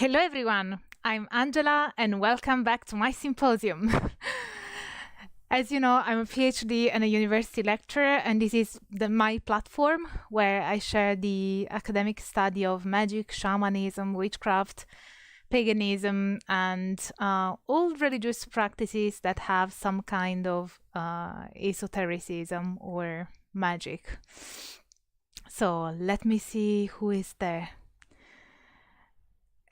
Hello everyone, I'm Angela and welcome back to my symposium. As you know, I'm a PhD and a university lecturer, and this is my platform where I share the academic study of magic, shamanism, witchcraft, paganism, and all religious practices that have some kind of esotericism or magic. So let me see who is there.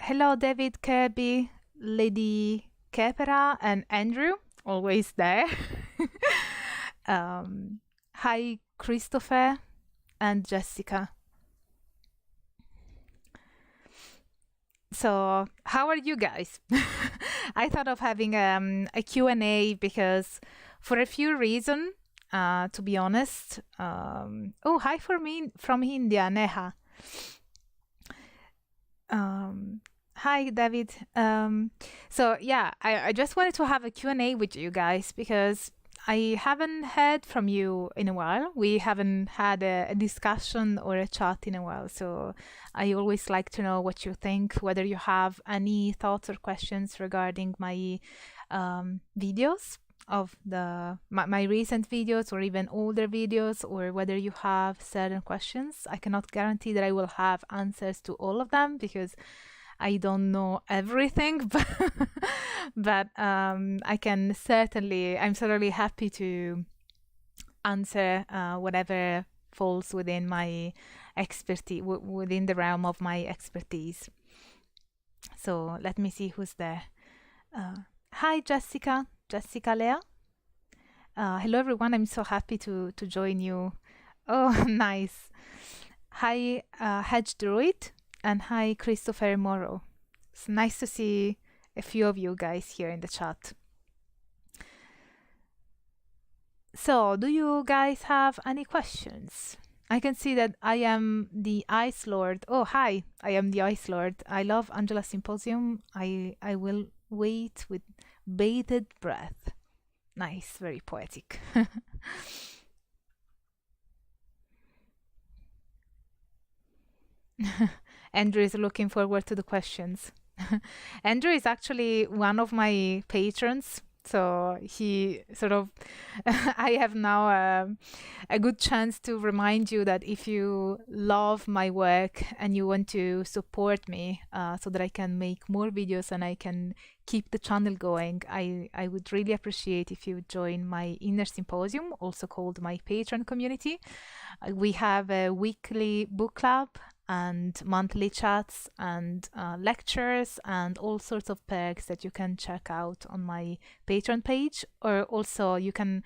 Hello, David, Kirby, Lady Kepera, and Andrew, always there. Hi, Christopher and Jessica. So, how are you guys? I thought of having a Q&A because for a few reasons, to be honest. Oh, hi from India, Neha. Hi, David. So yeah, I just wanted to have a Q&A with you guys because I haven't heard from you in a while. We haven't had a discussion or a chat in a while. So I always like to know what you think, whether you have any thoughts or questions regarding my videos of my recent videos or even older videos, or whether you have certain questions. I cannot guarantee that I will have answers to all of them because I don't know everything, but I'm certainly happy to answer whatever falls within my expertise, within the realm of my expertise. So let me see who's there. Hi, Jessica Lea. Hello, everyone. I'm so happy to join you. Oh, nice. Hi, Hedge Druid. And hi, Christopher Morrow. It's nice to see a few of you guys here in the chat. So, do you guys have any questions? I can see that I am the Ice Lord. Oh, hi, I am the Ice Lord. I love Angela's Symposium. I will wait with bated breath. Nice, very poetic. Andrew is looking forward to the questions. Andrew is actually one of my patrons, so he sort of I have now a good chance to remind you that if you love my work and you want to support me so that I can make more videos and I can keep the channel going, I would really appreciate if you join my Inner Symposium, also called my Patreon community. We have a weekly book club and monthly chats and lectures and all sorts of perks that you can check out on my Patreon page, or also you can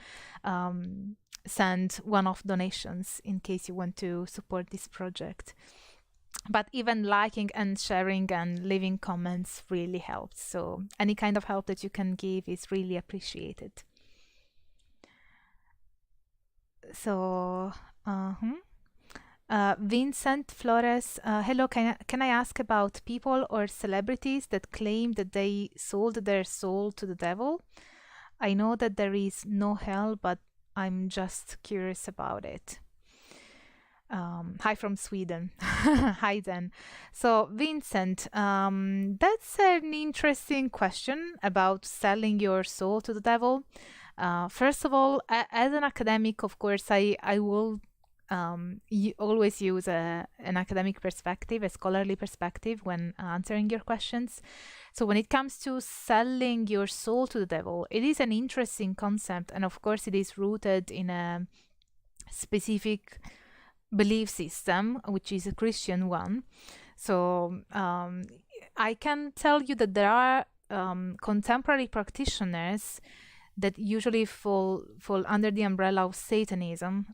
send one-off donations in case you want to support this project. But even liking and sharing and leaving comments really helps. So any kind of help that you can give is really appreciated. So, Vincent Flores, hello, can I ask about people or celebrities that claim that they sold their soul to the devil? I know that there is no hell, but I'm just curious about it. Hi from Sweden. Hi then. So Vincent, that's an interesting question about selling your soul to the devil. First of all, as an academic, of course, I will always use an academic perspective, a scholarly perspective when answering your questions. So when it comes to selling your soul to the devil, it is an interesting concept, and of course it is rooted in a specific belief system, which is a Christian one. So I can tell you that there are contemporary practitioners that usually fall under the umbrella of Satanism,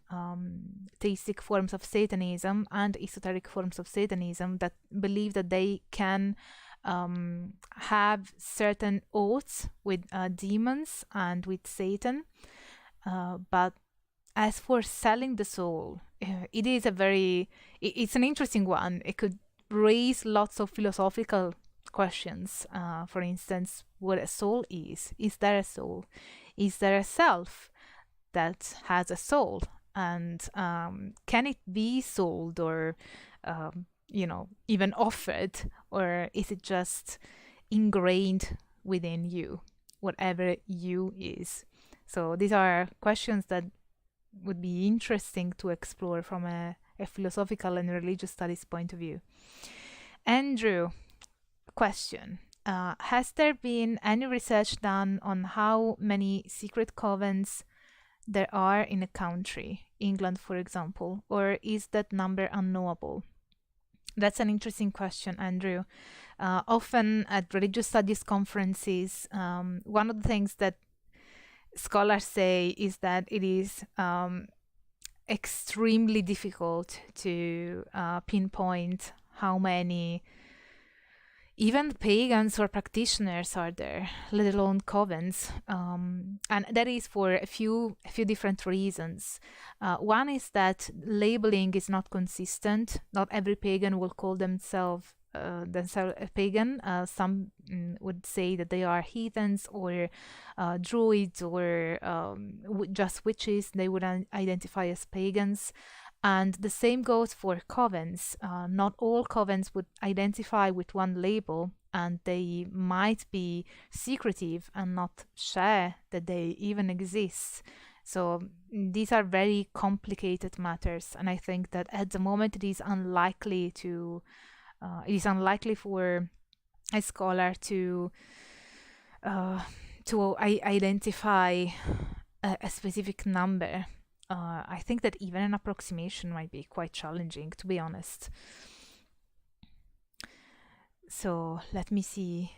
theistic forms of Satanism and esoteric forms of Satanism, that believe that they can have certain oaths with demons and with Satan. But as for selling the soul, it is it's an interesting one. It could raise lots of philosophical questions. For instance, what a soul is. Is there a soul? Is there a self that has a soul? And can it be sold or even offered, or is it just ingrained within you, whatever you is? So these are questions that would be interesting to explore from a philosophical and religious studies point of view. Andrew, question. Has there been any research done on how many secret covens there are in a country, England for example, or is that number unknowable? That's an interesting question, Andrew. Often at religious studies conferences, one of the things that scholars say is that it is extremely difficult to pinpoint how many even pagans or practitioners are there, let alone covens. And that is for a few different reasons. One is that labeling is not consistent. Not every pagan will call themselves a pagan. Some would say that they are heathens or druids or just witches. They would identify as pagans. And the same goes for covens. Not all covens would identify with one label, and they might be secretive and not share that they even exist. So these are very complicated matters, and I think that at the moment it is unlikely for a scholar to identify a specific number. I think that even an approximation might be quite challenging, to be honest. So let me see.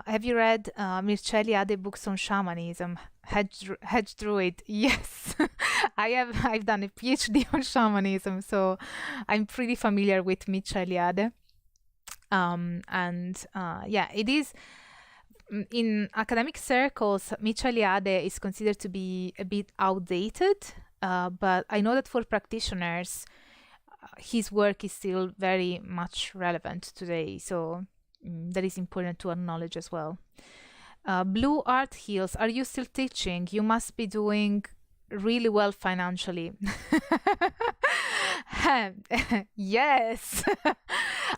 Have you read Mircea Eliade books on shamanism? Hedge Druid? Yes, I have. I've done a PhD on shamanism, so I'm pretty familiar with Mircea Eliade. Yeah, it is. In academic circles, Mircea Eliade is considered to be a bit outdated, but I know that for practitioners, his work is still very much relevant today, so that is important to acknowledge as well. Blue Art Heals, are you still teaching? You must be doing really well financially. Yes,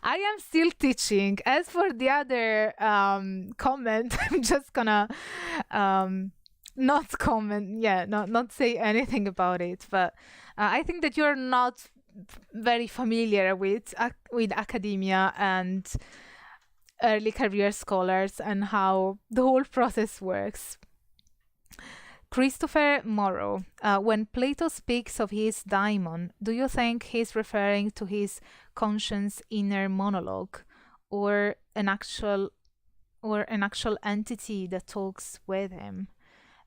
I am still teaching. As for the other comment, I'm just gonna not comment. Yeah, not say anything about it. But I think that you're not very familiar with academia and early career scholars and how the whole process works. Christopher Morrow, when Plato speaks of his daimon, do you think he's referring to his conscience inner monologue, or an actual entity that talks with him?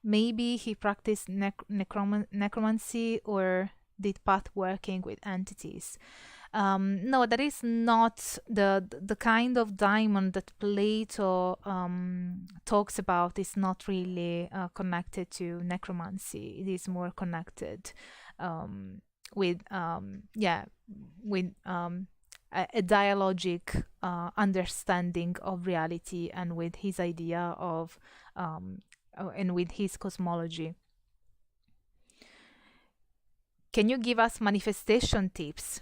Maybe he practiced necromancy or did path working with entities. No, that is not the kind of daimon that Plato talks about. Is not really connected to necromancy. It is more connected with a dialogic understanding of reality, and with his idea of and with his cosmology. Can you give us manifestation tips?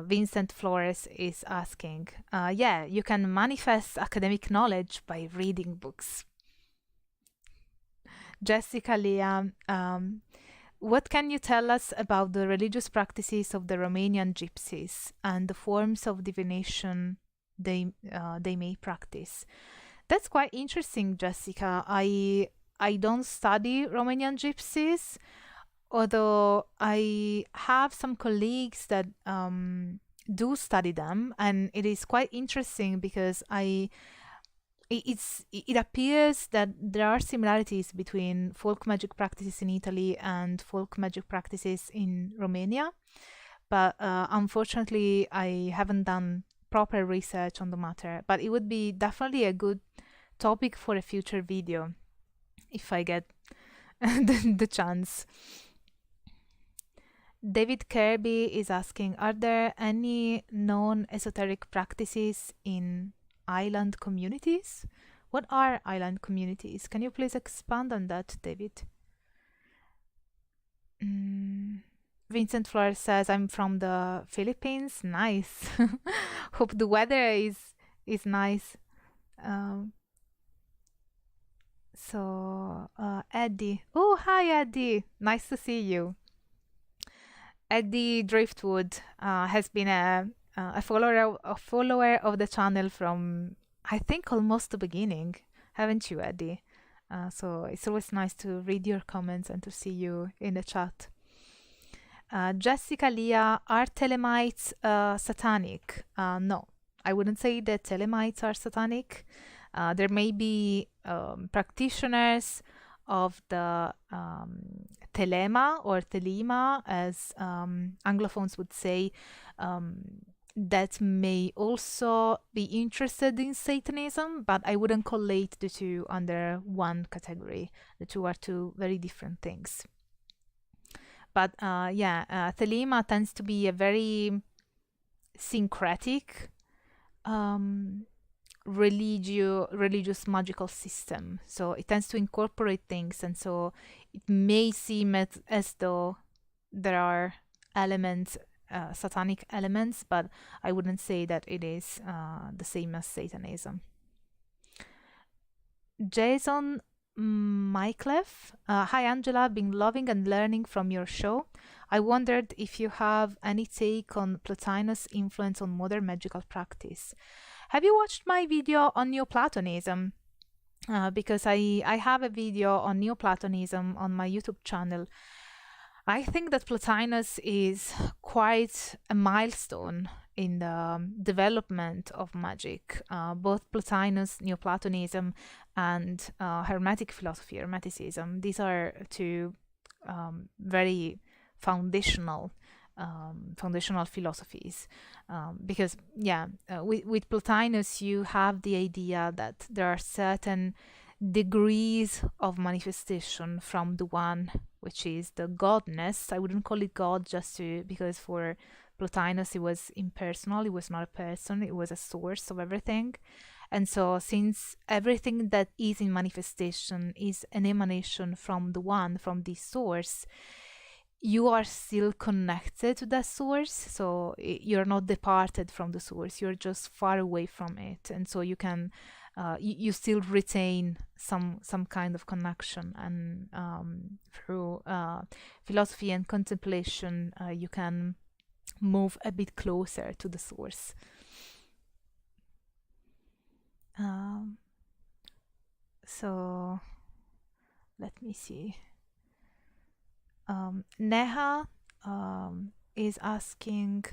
Vincent Flores is asking. Yeah, you can manifest academic knowledge by reading books. Jessica Liam, what can you tell us about the religious practices of the Romanian gypsies and the forms of divination they may practice? That's quite interesting, Jessica. I don't study Romanian gypsies, although I have some colleagues that do study them, and it is quite interesting because it appears that there are similarities between folk magic practices in Italy and folk magic practices in Romania, but unfortunately I haven't done proper research on the matter. But it would be definitely a good topic for a future video if I get the chance. David Kirby is asking, are there any known esoteric practices in island communities? What are island communities? Can you please expand on that, David? Vincent Flores says, I'm from the Philippines. Nice. Hope the weather is nice. Um, Eddie. Oh, hi, Eddie. Nice to see you. Eddie Driftwood has been a follower of the channel from, I think, almost the beginning, haven't you, Eddie? So it's always nice to read your comments and to see you in the chat. Jessica Leah, are Thelemites satanic? No, I wouldn't say that Thelemites are satanic. There may be practitioners of the Thelema or Thelema, as Anglophones would say, that may also be interested in Satanism, but I wouldn't collate the two under one category. The two are two very different things. But Thelema tends to be a very syncretic religious magical system. So it tends to incorporate things, and so it may seem as though there are elements, satanic elements, but I wouldn't say that it is the same as Satanism. Jason Myclef, hi Angela, been loving and learning from your show. I wondered if you have any take on Plotinus' influence on modern magical practice. Have you watched my video on Neoplatonism? Because I have a video on Neoplatonism on my YouTube channel. I think that Plotinus is quite a milestone in the development of magic. Both Plotinus, Neoplatonism, and Hermetic philosophy, Hermeticism, these are two very foundational philosophies, because with Plotinus you have the idea that there are certain degrees of manifestation from the one which is the godness. I wouldn't call it God just because for Plotinus it was impersonal, it was not a person, it was a source of everything. And so since everything that is in manifestation is an emanation from the one, from the source, you are still connected to that source. So you're not departed from the source, you're just far away from it. And so you can you still retain some kind of connection, and through philosophy and contemplation you can move a bit closer to the source. So let me see. Neha is asking,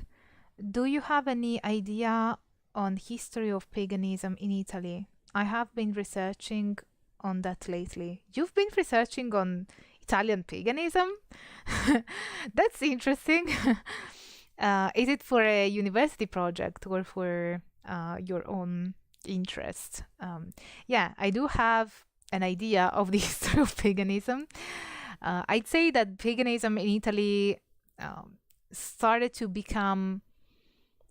do you have any idea on history of paganism in Italy? I have been researching on that lately. You've been researching on Italian paganism? That's interesting. Is it for a university project or for your own interest? I do have an idea of the history of paganism. I'd say that paganism in Italy started to become,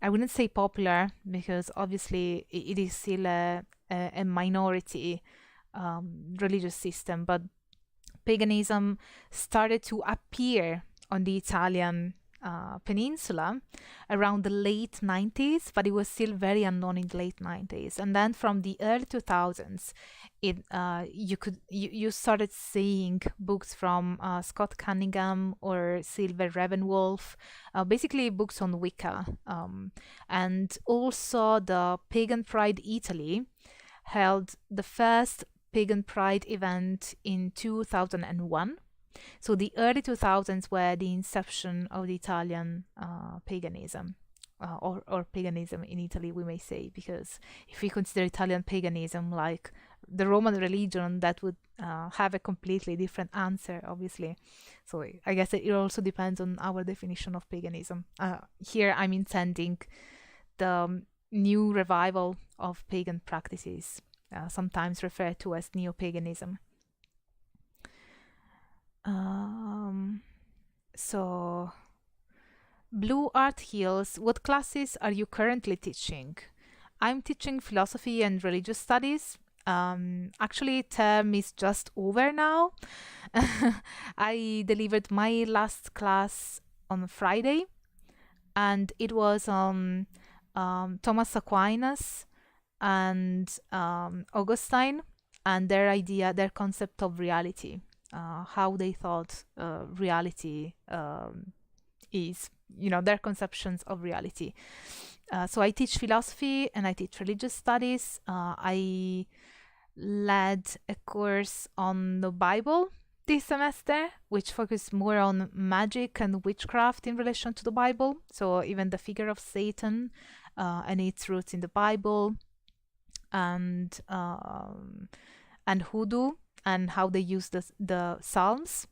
I wouldn't say popular, because obviously it is still a minority religious system, but paganism started to appear on the Italian peninsula around the late 90s, but it was still very unknown in the late 90s. And then from the early 2000s, you started seeing books from Scott Cunningham or Silver Ravenwolf, basically books on Wicca, and also the Pagan Pride Italy held the first Pagan Pride event in 2001. So the early 2000s were the inception of the Italian paganism, or paganism in Italy, we may say, because if we consider Italian paganism like the Roman religion, that would have a completely different answer, obviously. So I guess it also depends on our definition of paganism. Here I'm intending the new revival of pagan practices, sometimes referred to as neo-paganism. So Blue Art Heals, what classes are you currently teaching? I'm teaching philosophy and religious studies. Actually, term is just over now. I delivered my last class on Friday, and it was Thomas Aquinas and Augustine, and their concept of reality, how they thought reality is, their conceptions of reality. So I teach philosophy and I teach religious studies. I led a course on the Bible this semester, which focused more on magic and witchcraft in relation to the Bible. So even the figure of Satan and its roots in the Bible, and hoodoo, and how they use the Psalms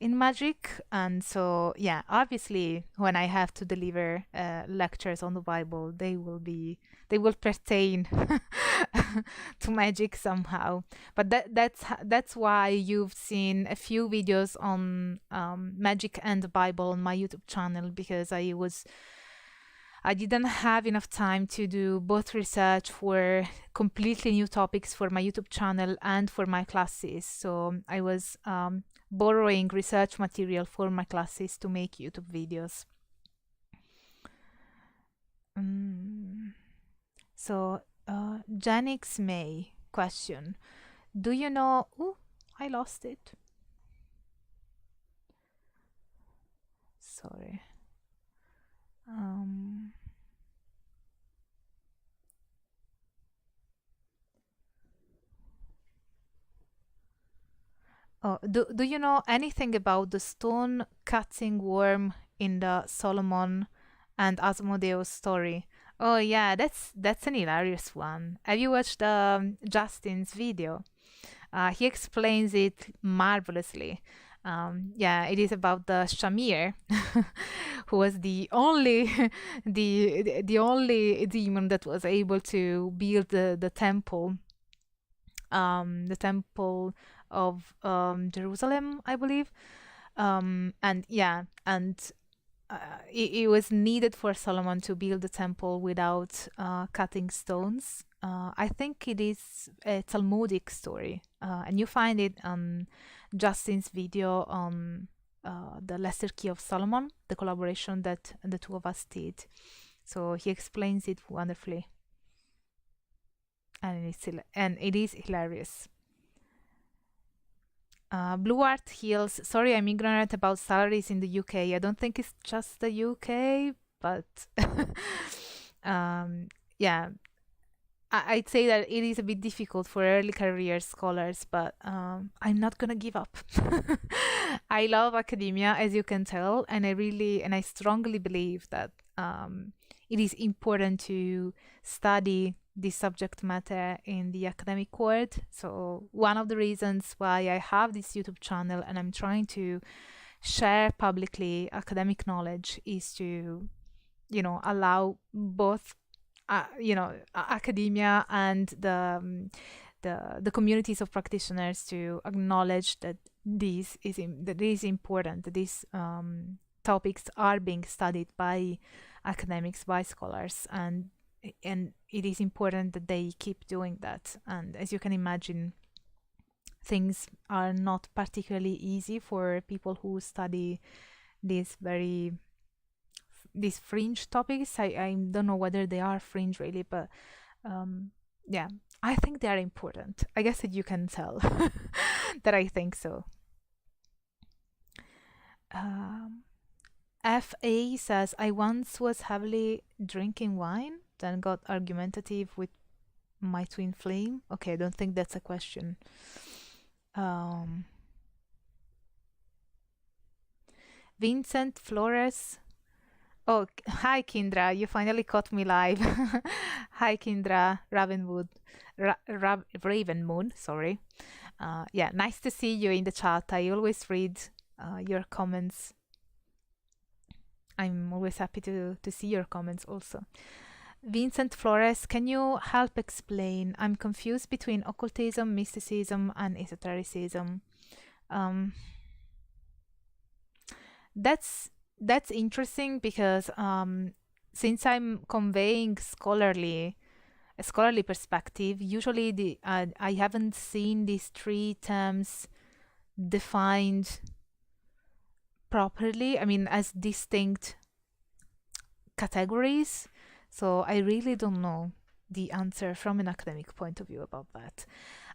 in magic. And so, yeah, obviously, when I have to deliver lectures on the Bible, they will pertain to magic somehow. But that's why you've seen a few videos on magic and the Bible on my YouTube channel, because I didn't have enough time to do both research for completely new topics for my YouTube channel and for my classes. So I was borrowing research material for my classes to make YouTube videos. So Janix May question: do you know? Oh, I lost it. Sorry. Oh, do you know anything about the stone cutting worm in the Solomon and Asmodeus story? Oh yeah, that's an hilarious one. Have you watched Justin's video? He explains it marvelously. Yeah, it is about the Shamir, who was the only the only demon that was able to build the temple of Jerusalem, I believe. And yeah, and it was needed for Solomon to build the temple without cutting stones. I think it is a Talmudic story, and you find it on Justin's video on the Lesser Key of Solomon, the collaboration that the two of us did. So he explains it wonderfully, and it is hilarious. Blue Art Heals. Sorry, I'm ignorant about salaries in the UK. I don't think it's just the UK, but yeah, I'd say that it is a bit difficult for early career scholars, but I'm not gonna give up. I love academia, as you can tell, and I strongly believe that it is important to study this subject matter in the academic world. So one of the reasons why I have this YouTube channel and I'm trying to share publicly academic knowledge is to, allow both, academia and the communities of practitioners to acknowledge that this is important, that these topics are being studied by academics, by scholars, and it is important that they keep doing that. And as you can imagine, things are not particularly easy for people who study these fringe topics. I don't know whether they are fringe really, but yeah, I think they are important. I guess that you can tell that I think so. FA says, I once was heavily drinking wine, then got argumentative with my twin flame. Okay, I don't think that's a question. Vincent Flores. Oh, hi Kindra, you finally caught me live. Hi Kindra, Ravenwood, Ravenmoon, sorry. Yeah, nice to see you in the chat. I always read your comments. I'm always happy to see your comments also. Vincent Flores, can you help explain? I'm confused between occultism, mysticism, and esotericism. That's interesting because since I'm conveying a scholarly perspective, usually I haven't seen these three terms defined properly, I mean, as distinct categories. So I really don't know the answer from an academic point of view about that.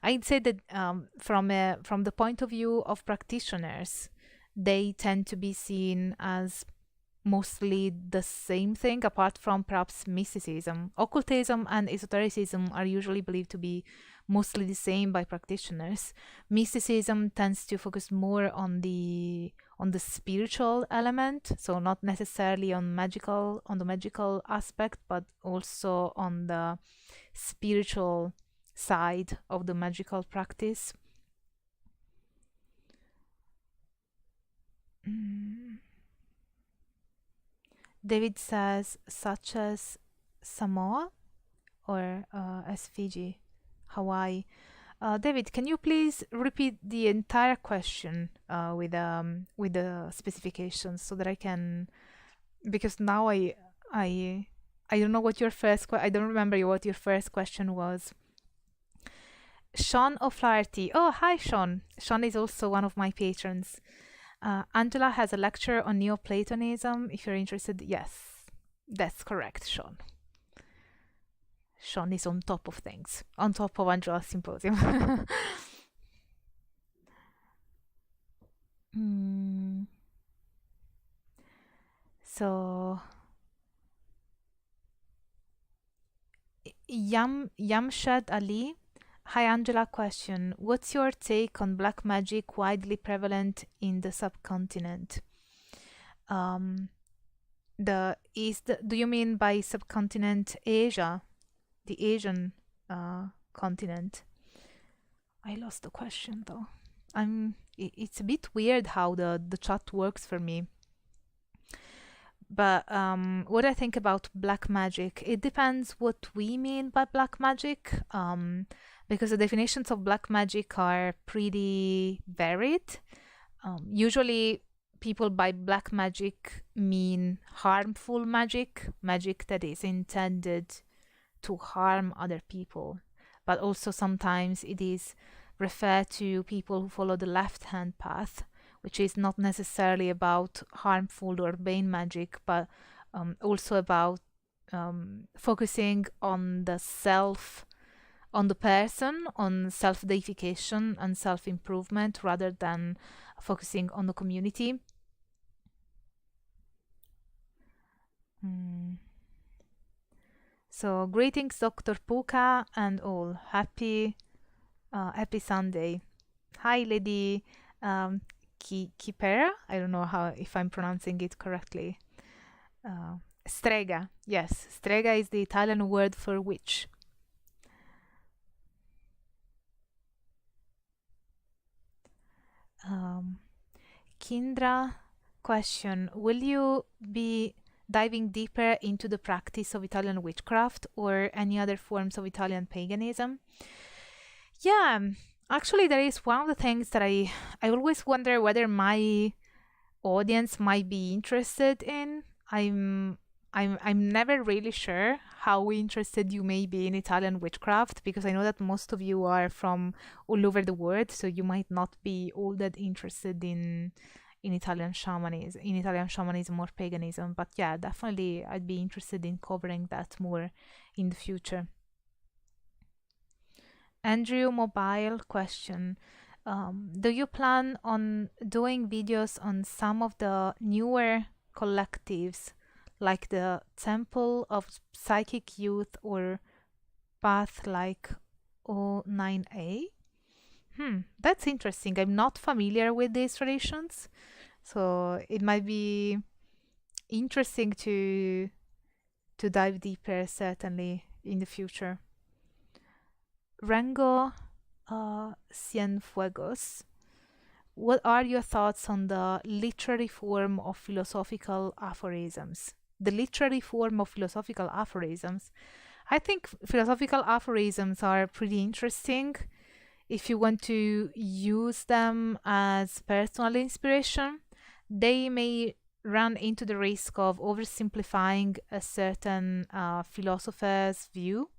I'd say that from the point of view of practitioners, they tend to be seen as mostly the same thing, apart from perhaps mysticism. Occultism and esotericism are usually believed to be mostly the same by practitioners. Mysticism tends to focus more on the spiritual element, so not necessarily on the magical aspect, but also on the spiritual side of the magical practice. David says, such as Samoa or as Fiji, Hawaii. David, can you please repeat the entire question with the specifications so that I can, because now I don't know what your I don't remember what your first question was. Sean O'Flaherty. Oh, hi, Sean. Sean is also one of my patrons. Angela has a lecture on Neoplatonism. If you're interested, yes, that's correct, Sean. Sean is on top of things, on top of Angela's symposium. So, Yamshad Ali. Hi, Angela. Question: what's your take on black magic widely prevalent in the subcontinent? Do you mean by subcontinent Asia, the Asian continent? I lost the question though. It's a bit weird how the chat works for me. But what I think about black magic, it depends what we mean by black magic, because the definitions of black magic are pretty varied. Usually, people by black magic mean harmful magic, magic that is intended to harm other people. But also sometimes it is referred to people who follow the left-hand path, which is not necessarily about harmful or bane magic, but also about focusing on the self, on the person, on self-deification and self-improvement rather than focusing on the community. So greetings, Dr. Puka and all. Happy Sunday. Hi, Lady Kipera. I don't know if I'm pronouncing it correctly. Strega. Yes, strega is the Italian word for witch. Kindra question: will you be diving deeper into the practice of Italian witchcraft or any other forms of Italian paganism? Yeah, actually, there is one of the things that I always wonder whether my audience might be interested in. I'm never really sure how interested you may be in Italian witchcraft, because I know that most of you are from all over the world, so you might not be all that interested in Italian shamanism or paganism. But yeah, definitely I'd be interested in covering that more in the future. Andrew Mobile question: do you plan on doing videos on some of the newer collectives like the Temple of Psychic Youth or Path like O9A? That's interesting. I'm not familiar with these traditions, so it might be interesting to dive deeper, certainly, in the future. Rango Cienfuegos: what are your thoughts on the literary form of philosophical aphorisms? The literary form of philosophical aphorisms. I think philosophical aphorisms are pretty interesting if you want to use them as personal inspiration. They may run into the risk of oversimplifying a certain philosopher's view.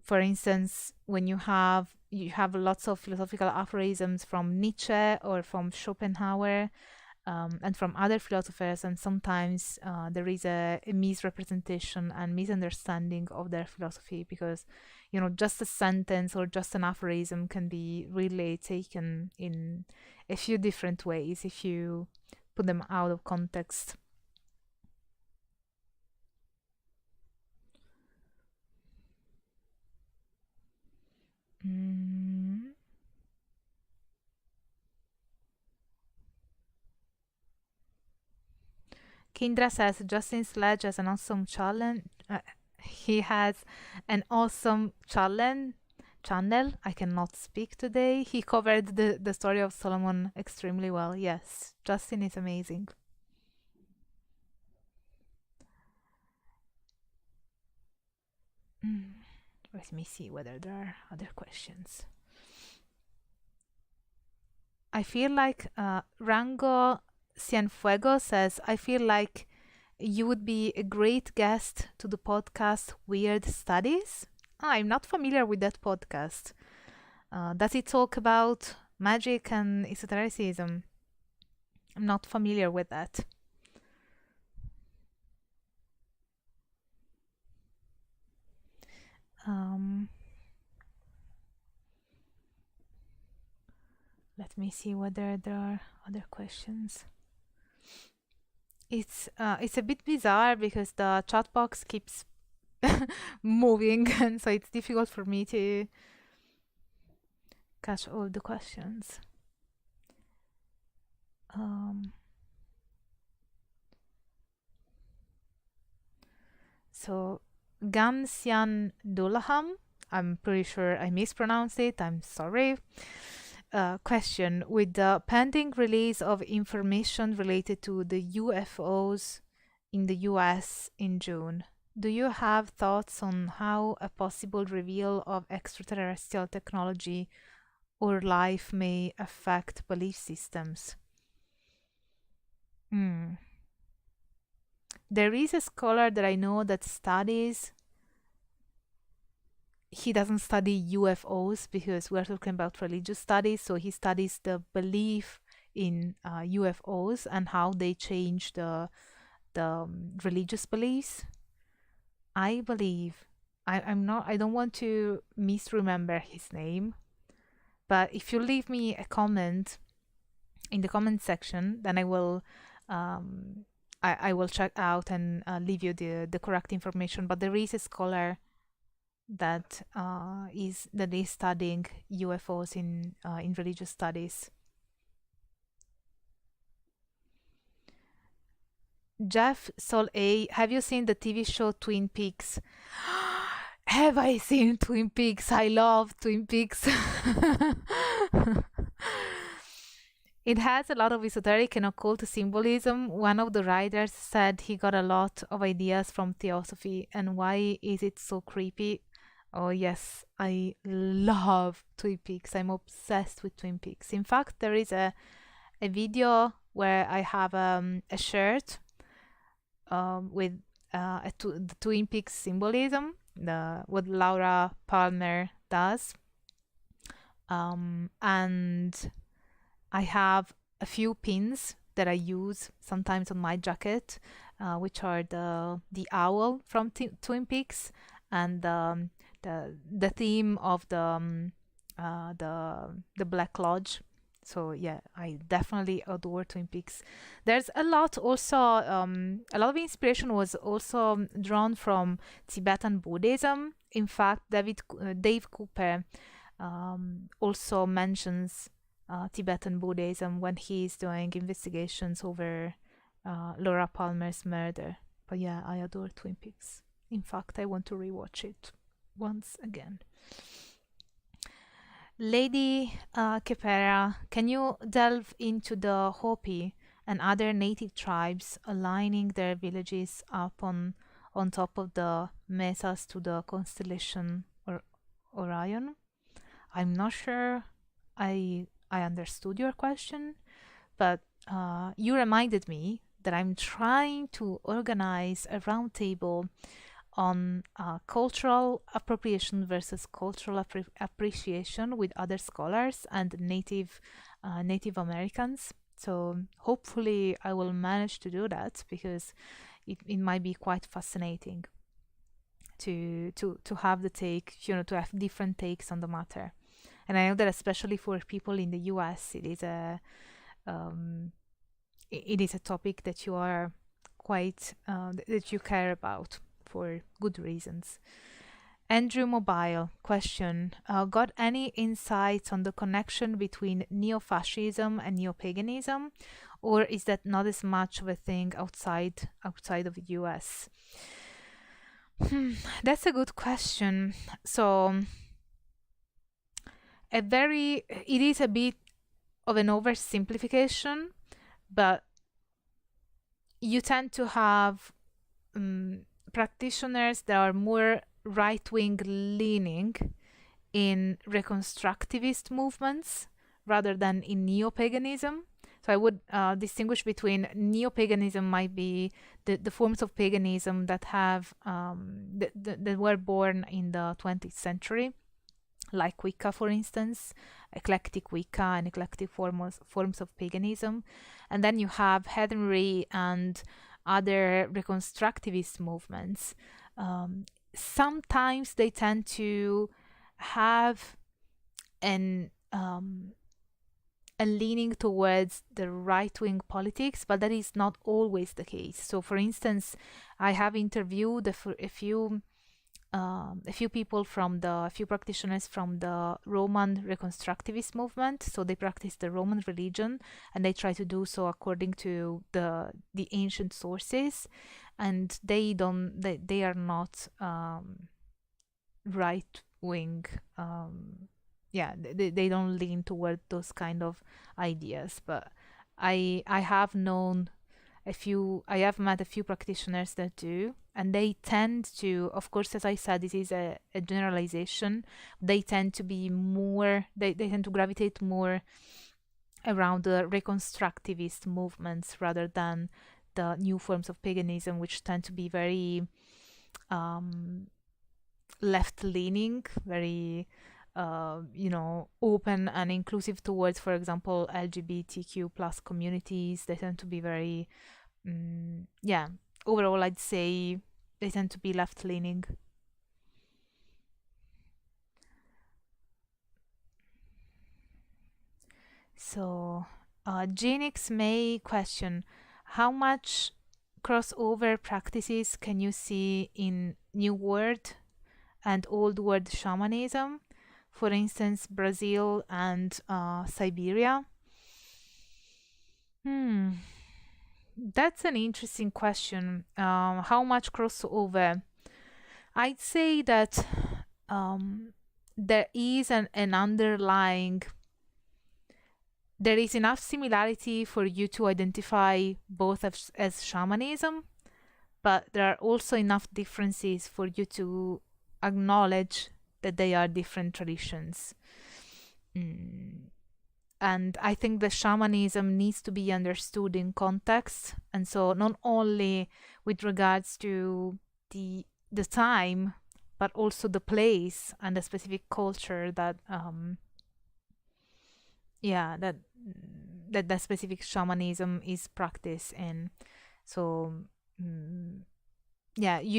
For instance, when you have lots of philosophical aphorisms from Nietzsche or from Schopenhauer, and from other philosophers, and sometimes there is a misrepresentation and misunderstanding of their philosophy, because just a sentence or just an aphorism can be really taken in a few different ways if you put them out of context. Mm. Kindra says Justin Sledge has an awesome challenge. He has an awesome channel. I cannot speak today. He covered the story of Solomon extremely well. Yes, Justin is amazing. Let me see whether there are other questions. I feel like Rango Cienfuego says, I feel like you would be a great guest to the podcast Weird Studies. I'm not familiar with that podcast. Does it talk about magic and esotericism? I'm not familiar with that. Let me see whether there are other questions. It's a bit bizarre because the chat box keeps moving, and so it's difficult for me to catch all the questions. So Gamsian Dolaham, I'm pretty sure I mispronounced it, I'm sorry. Question: with the pending release of information related to the UFOs in the US in June, do you have thoughts on how a possible reveal of extraterrestrial technology or life may affect belief systems? There is a scholar that I know that studies. He doesn't study UFOs because we're talking about religious studies, so he studies the belief in UFOs and how they change the religious beliefs. I believe I don't want to misremember his name, but if you leave me a comment in the comment section, then I will I will check out and leave you the correct information. But there is a scholar that is studying UFOs in religious studies. Jeff Sol A, have you seen the TV show Twin Peaks? Have I seen Twin Peaks? I love Twin Peaks. It has a lot of esoteric and occult symbolism. One of the writers said he got a lot of ideas from theosophy. And why is it so creepy? Oh yes, I love Twin Peaks. I'm obsessed with Twin Peaks. In fact, there is a video where I have a shirt with the Twin Peaks symbolism, what Laura Palmer does, and I have a few pins that I use sometimes on my jacket, which are the owl from Twin Peaks and the theme of the Black Lodge. So yeah, I definitely adore Twin Peaks. There's a lot also, a lot of inspiration was also drawn from Tibetan Buddhism. In fact, Dave Cooper also mentions Tibetan Buddhism when he's doing investigations over Laura Palmer's murder. But yeah, I adore Twin Peaks. In fact, I want to rewatch it once again. Lady Kepera, can you delve into the Hopi and other native tribes aligning their villages up on top of the mesas to the constellation Orion? I'm not sure I understood your question, but you reminded me that I'm trying to organize a roundtable on cultural appropriation versus cultural appreciation with other scholars and Native Americans. So hopefully I will manage to do that, because it might be quite fascinating to have the take, to have different takes on the matter. And I know that especially for people in the US, it is a topic that you are quite that you care about for good reasons. Andrew Mobile question: got any insights on the connection between neo-fascism and neo-paganism, or is that not as much of a thing outside of the US? That's a good question. So it is a bit of an oversimplification, but you tend to have practitioners that are more right-wing leaning in reconstructivist movements rather than in neo-paganism. So I would distinguish between neo-paganism might be the forms of paganism that have that were born in the 20th century, like Wicca, for instance, eclectic Wicca and eclectic forms of paganism. And then you have Heavenry and other reconstructivist movements. Sometimes they tend to have a leaning towards the right-wing politics, but that is not always the case. So, for instance, I have interviewed a few practitioners from the Roman reconstructivist movement. So they practice the Roman religion, and they try to do so according to the ancient sources, and they are not right wing. They don't lean toward those kind of ideas. But I have met a few practitioners that do, and they tend to, of course, as I said, this is a generalization. They tend to be more, they tend to gravitate more around the reconstructivist movements rather than the new forms of paganism, which tend to be very left-leaning, very open and inclusive towards, for example, LGBTQ plus communities. They tend to be very overall, I'd say they tend to be left-leaning. So Genix May question: how much crossover practices can you see in New World and Old World shamanism, for instance, Brazil and Siberia? That's an interesting question. How much crossover? I'd say that there is an underlying, there is enough similarity for you to identify both as shamanism, but there are also enough differences for you to acknowledge that they are different traditions. And I think the shamanism needs to be understood in context, and so not only with regards to the time, but also the place and the specific culture that that specific shamanism is practiced in. So you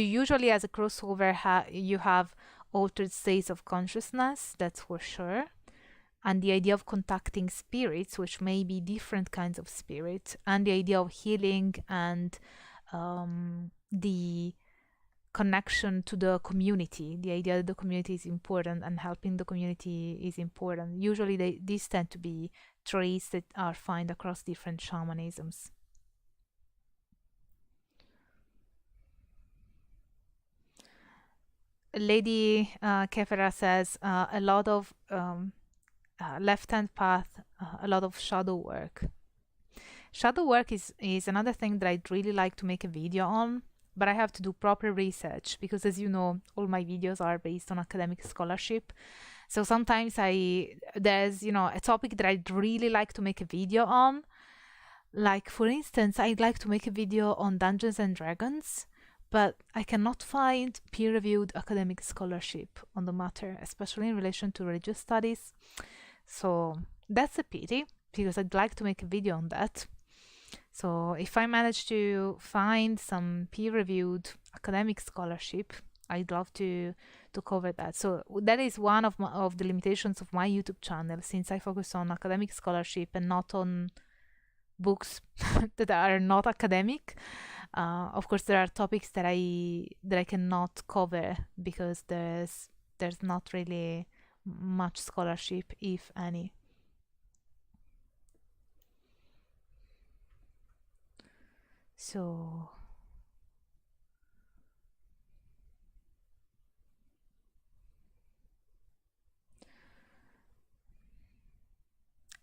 usually, as a crossover, you have altered states of consciousness, that's for sure, and the idea of contacting spirits, which may be different kinds of spirit, and the idea of healing and the connection to the community, the idea that the community is important and helping the community is important. Usually these tend to be traits that are found across different shamanisms. Lady Kefera says a lot of left-hand path, a lot of shadow work. Shadow work is another thing that I'd really like to make a video on, but I have to do proper research because, as you know, all my videos are based on academic scholarship. So sometimes there's a topic that I'd really like to make a video on. Like, for instance, I'd like to make a video on Dungeons and Dragons, but I cannot find peer-reviewed academic scholarship on the matter, especially in relation to religious studies. So that's a pity. because I'd like to make a video on that. So if I manage to find some peer-reviewed academic scholarship, I'd love to cover that. So that is one of the limitations of my YouTube channel, since I focus on academic scholarship and not on books that are not academic. Of course, there are topics that I cannot cover because there's not really much scholarship, if any. So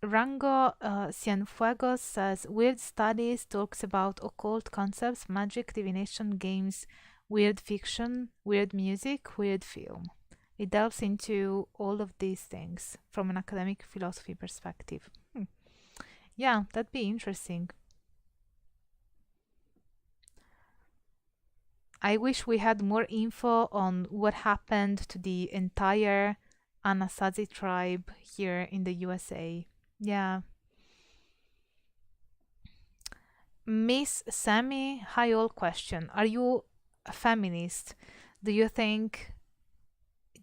Rango Cienfuegos says weird studies talks about occult concepts, magic, divination, games, weird fiction, weird music, weird film. It delves into all of these things from an academic philosophy perspective. Yeah, that'd be interesting. I wish we had more info on what happened to the entire Anasazi tribe here in the USA. Yeah. Miss Sammy Hayol question. Are you a feminist? Do you think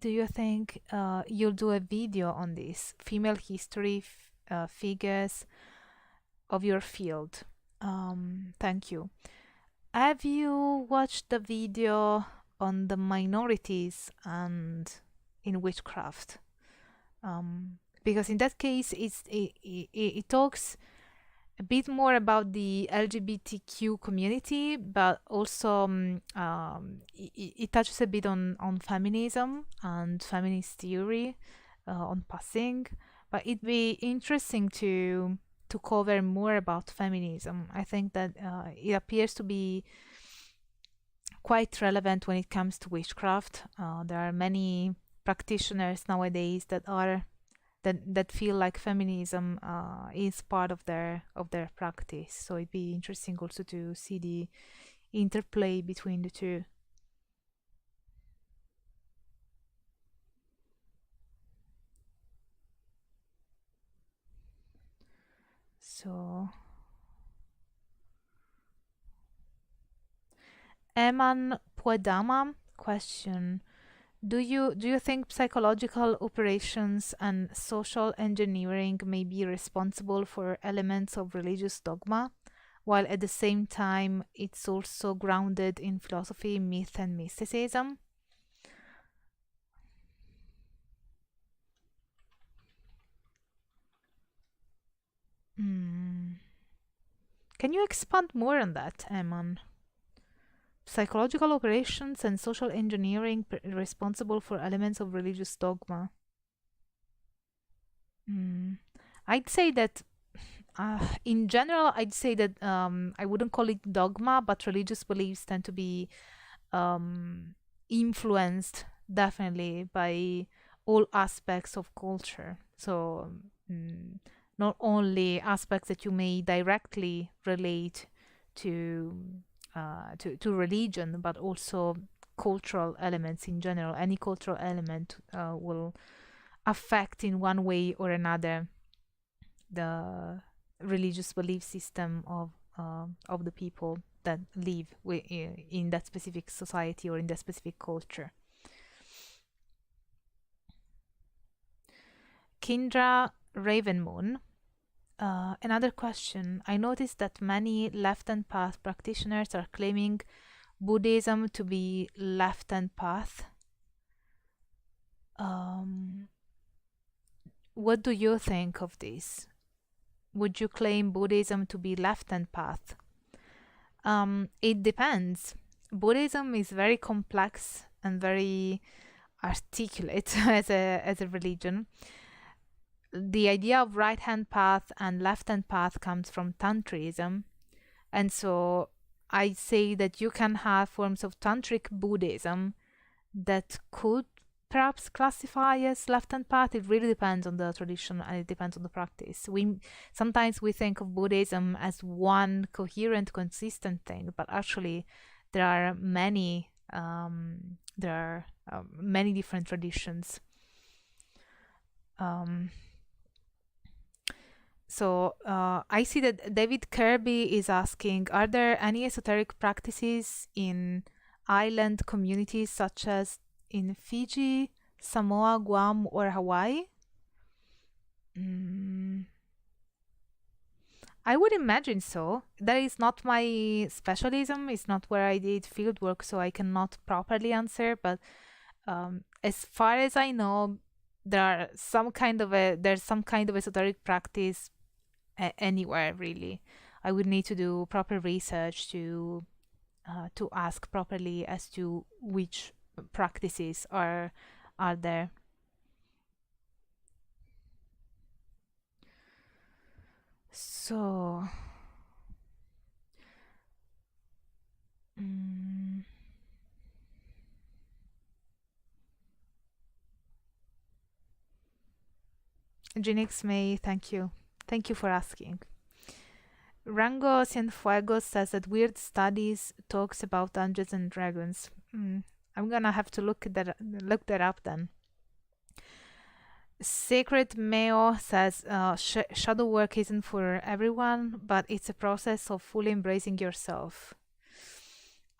you'll do a video on this? Female history figures of your field. Thank you. Have you watched the video on the minorities and in witchcraft? Because in that case, it talks a bit more about the LGBTQ community, but also it touches a bit on feminism and feminist theory on passing. But it'd be interesting to cover more about feminism. I think that it appears to be quite relevant when it comes to witchcraft. There are many practitioners nowadays that feel like feminism is part of their practice. So it'd be interesting also to see the interplay between the two. So Eman Puedama question. Do you think psychological operations and social engineering may be responsible for elements of religious dogma, while at the same time it's also grounded in philosophy, myth, and mysticism? Hmm. Can you expand more on that, Eman? Psychological operations and social engineering responsible for elements of religious dogma. I'd say that, in general, I'd say that I wouldn't call it dogma, but religious beliefs tend to be influenced definitely by all aspects of culture. So, not only aspects that you may directly relate to religion, but also cultural elements in general. Any cultural element will affect in one way or another the religious belief system of the people that live in that specific society or in that specific culture. Kindra Ravenmoon. Another question. I noticed that many left-hand path practitioners are claiming Buddhism to be left-hand path. What do you think of this? Would you claim Buddhism to be left-hand path? It depends. Buddhism is very complex and very articulate as a religion. The idea of right-hand path and left-hand path comes from Tantrism, and so I say that you can have forms of tantric Buddhism that could perhaps classify as left-hand path. It really depends on the tradition and it depends on the practice. Sometimes we think of Buddhism as one coherent, consistent thing, but actually there are many different traditions. So I see that David Kirby is asking, are there any esoteric practices in island communities such as in Fiji, Samoa, Guam, or Hawaii? Mm, I would imagine so. That is not my specialism. It's not where I did field work, so I cannot properly answer. But as far as I know, there's some kind of esoteric practice anywhere really. I would need to do proper research to ask properly as to which practices are there. So, mm, Genix May, thank you. Thank you for asking. Rango Cienfuegos says that Weird Studies talks about Dungeons and Dragons. I'm gonna have to look that up then. Sacred Meo says shadow work isn't for everyone, but it's a process of fully embracing yourself.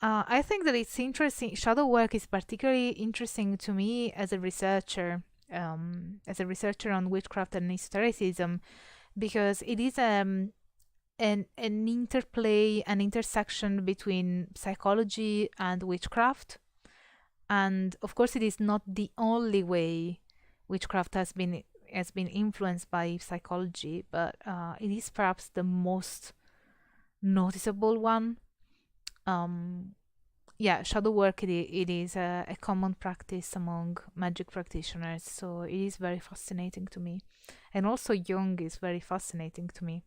I think that it's interesting. Shadow work is particularly interesting to me as a researcher on witchcraft and esotericism, because it is an interplay, an intersection between psychology and witchcraft. And of course, it is not the only way witchcraft has been influenced by psychology, but it is perhaps the most noticeable one. Shadow work, it is a common practice among magic practitioners, so it is very fascinating to me. And also Jung is very fascinating to me.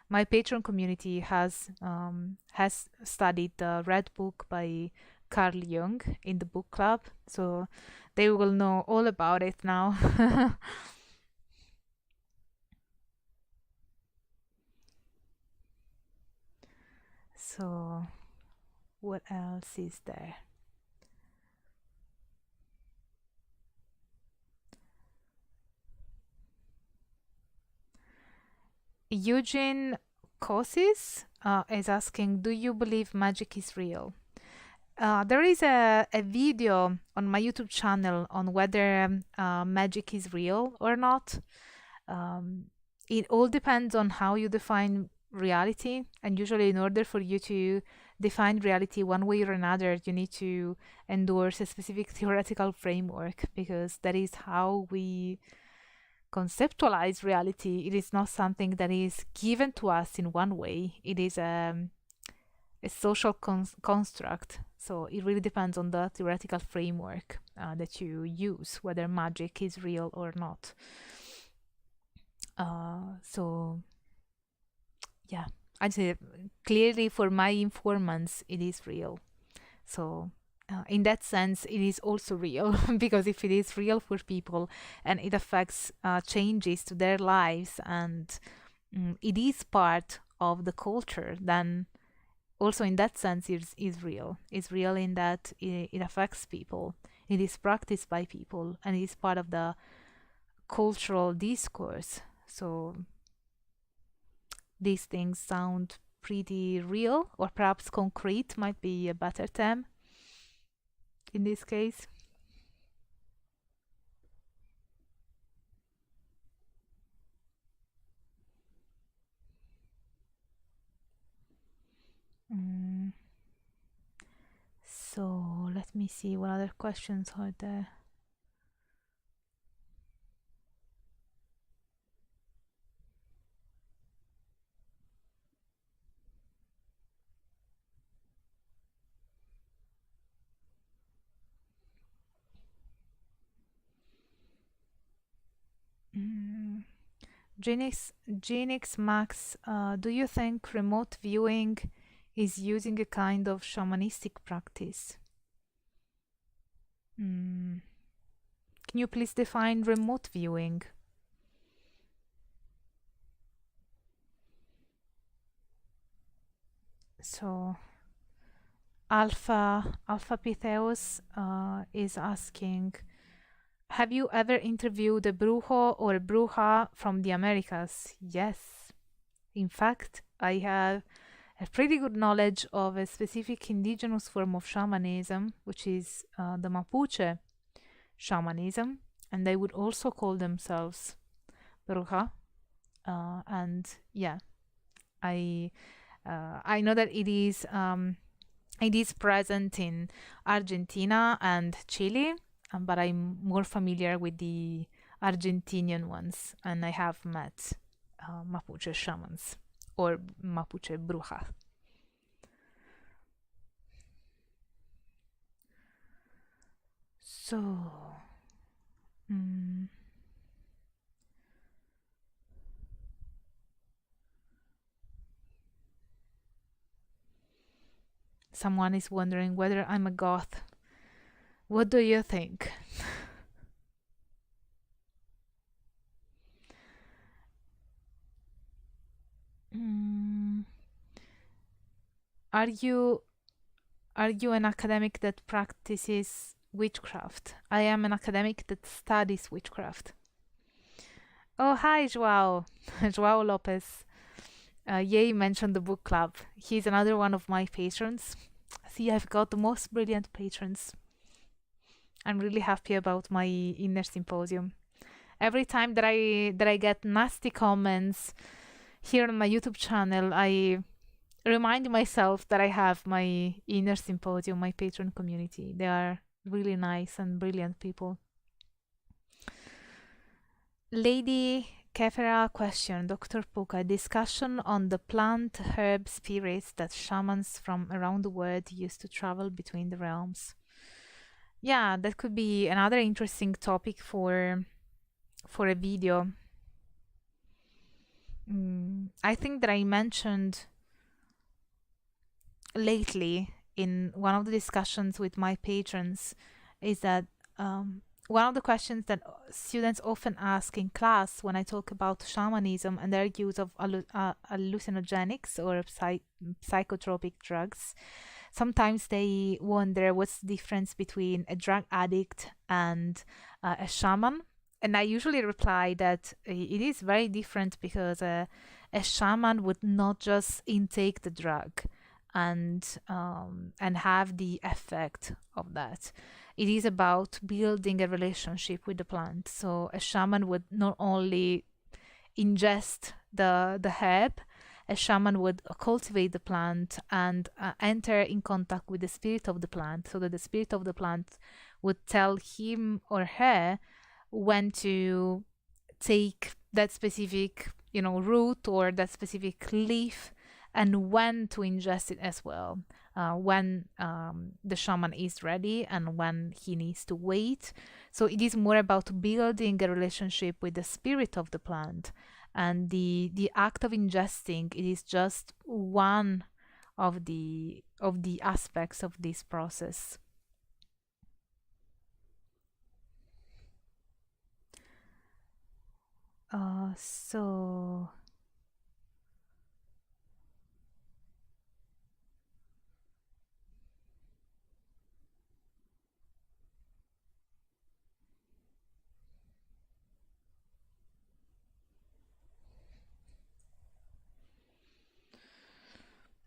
My Patreon community has studied the Red Book by Carl Jung in the book club, so they will know all about it now. So, what else is there? Eugene Kosis is asking, do you believe magic is real? There is a video on my YouTube channel on whether magic is real or not. It all depends on how you define reality, and usually in order for you to define reality one way or another, you need to endorse a specific theoretical framework, because that is how we conceptualize reality. It is not something that is given to us in one way. It is a social construct. So it really depends on the theoretical framework that you use, whether magic is real or not. I'd say clearly for my informants, it is real. So in that sense, it is also real, because if it is real for people and it affects changes to their lives, and it is part of the culture, then also in that sense it is real. It's real in that it affects people, it is practiced by people, and it is part of the cultural discourse. So these things sound pretty real, or perhaps concrete might be a better term in this case. So let me see what other questions are there. Genix Max, do you think remote viewing is using a kind of shamanistic practice? Can you please define remote viewing? So Alpha Pitheos is asking, have you ever interviewed a brujo or a bruja from the Americas? Yes. In fact, I have a pretty good knowledge of a specific indigenous form of shamanism, which is the Mapuche shamanism, and they would also call themselves bruja. And yeah, I know that it is present in Argentina and Chile, but I'm more familiar with the Argentinian ones, and I have met Mapuche shamans or Mapuche brujas. So, mm, someone is wondering whether I'm a goth. What do you think? Mm, are you an academic that practices witchcraft? I am an academic that studies witchcraft. Oh, hi, Joao. Joao Lopez. Ye mentioned the book club. He's another one of my patrons. See, I've got the most brilliant patrons. I'm really happy about my inner symposium. Every time that I get nasty comments here on my YouTube channel, I remind myself that I have my inner symposium, my patron community. They are really nice and brilliant people. Lady Kefera question, Dr. Puka, discussion on the plant herb spirits that shamans from around the world used to travel between the realms. Yeah, that could be another interesting topic for a video. I think that I mentioned lately in one of the discussions with my patrons is that one of the questions that students often ask in class when I talk about shamanism and their use of hallucinogenics or psychotropic drugs, sometimes they wonder what's the difference between a drug addict and a shaman. And I usually reply that it is very different because a shaman would not just intake the drug and have the effect of that. It is about building a relationship with the plant. So a shaman would not only ingest the herb, a shaman would cultivate the plant and enter in contact with the spirit of the plant, so that the spirit of the plant would tell him or her when to take that specific root or that specific leaf, and when to ingest it as well, when the shaman is ready and when he needs to wait. So it is more about building a relationship with the spirit of the plant, and the act of ingesting, it is just one of the aspects of this process. So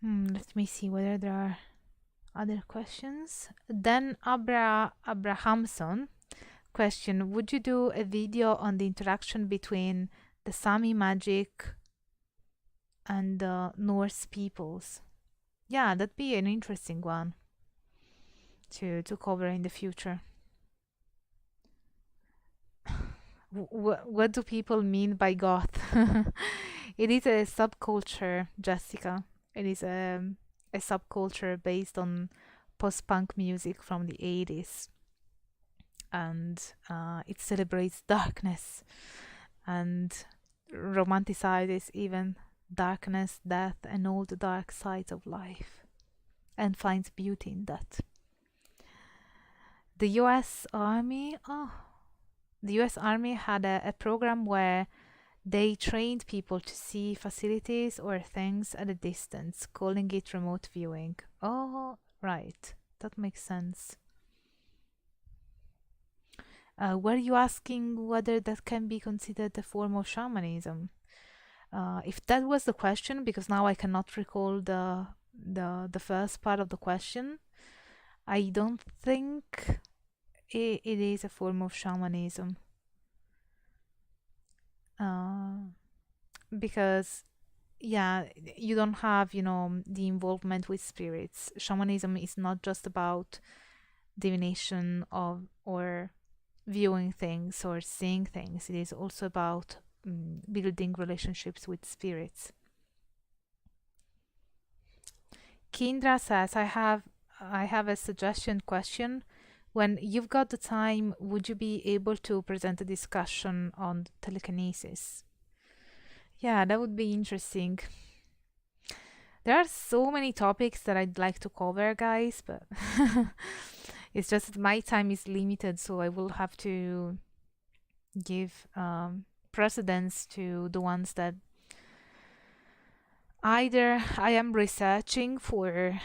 let me see whether there are other questions. Then Abrahamson question, would you do a video on the interaction between the Sami magic and the Norse peoples? Yeah, that'd be an interesting one to cover in the future. What do people mean by goth? It is a subculture, Jessica. It is a subculture based on post-punk music from the 80s, and it celebrates darkness and romanticizes even darkness, death, and all the dark sides of life, and finds beauty in that. The US Army, the US Army had a program where they trained people to see facilities or things at a distance, calling it remote viewing. Oh, right. That makes sense. Were you asking whether that can be considered a form of shamanism? If that was the question, because now I cannot recall the first part of the question, I don't think it is a form of shamanism. Because yeah, you don't have, the involvement with spirits. Shamanism is not just about divination of or viewing things or seeing things. It is also about building relationships with spirits. Kindra says, I have a suggestion question. When you've got the time, would you be able to present a discussion on telekinesis? Yeah, that would be interesting. There are so many topics that I'd like to cover, guys, but it's just that my time is limited, so I will have to give precedence to the ones that either I am researching for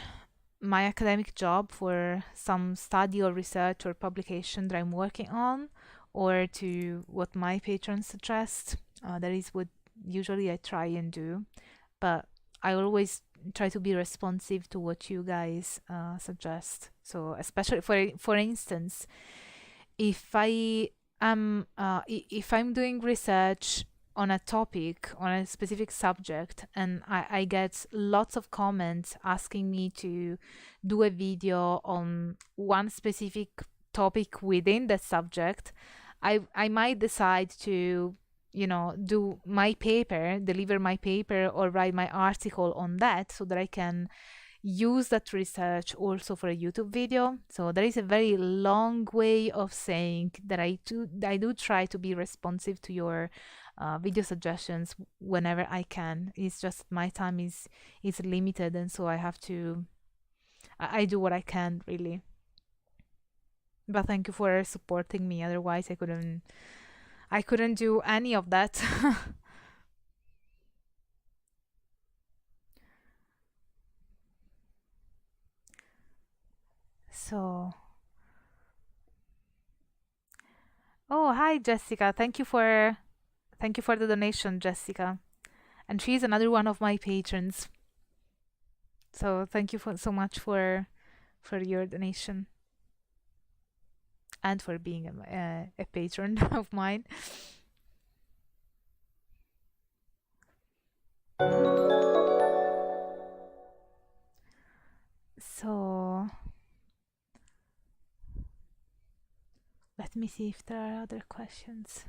my academic job, for some study or research or publication that I'm working on, or to what my patrons suggest. That is what usually I try and do, but I always try to be responsive to what you guys suggest. So especially for instance, if I'm doing research on a topic, on a specific subject, and I get lots of comments asking me to do a video on one specific topic within that subject, I might decide to, do my paper, deliver my paper, or write my article on that so that I can use that research also for a YouTube video. So there is a very long way of saying that I do try to be responsive to your video suggestions whenever I can. It's just my time is limited, and so I have to. I do what I can, really. But thank you for supporting me. Otherwise, I couldn't do any of that. So, oh, hi Jessica. Thank you for the donation, Jessica. And she's another one of my patrons. So thank you so much for your donation and for being a patron of mine. So let me see if there are other questions.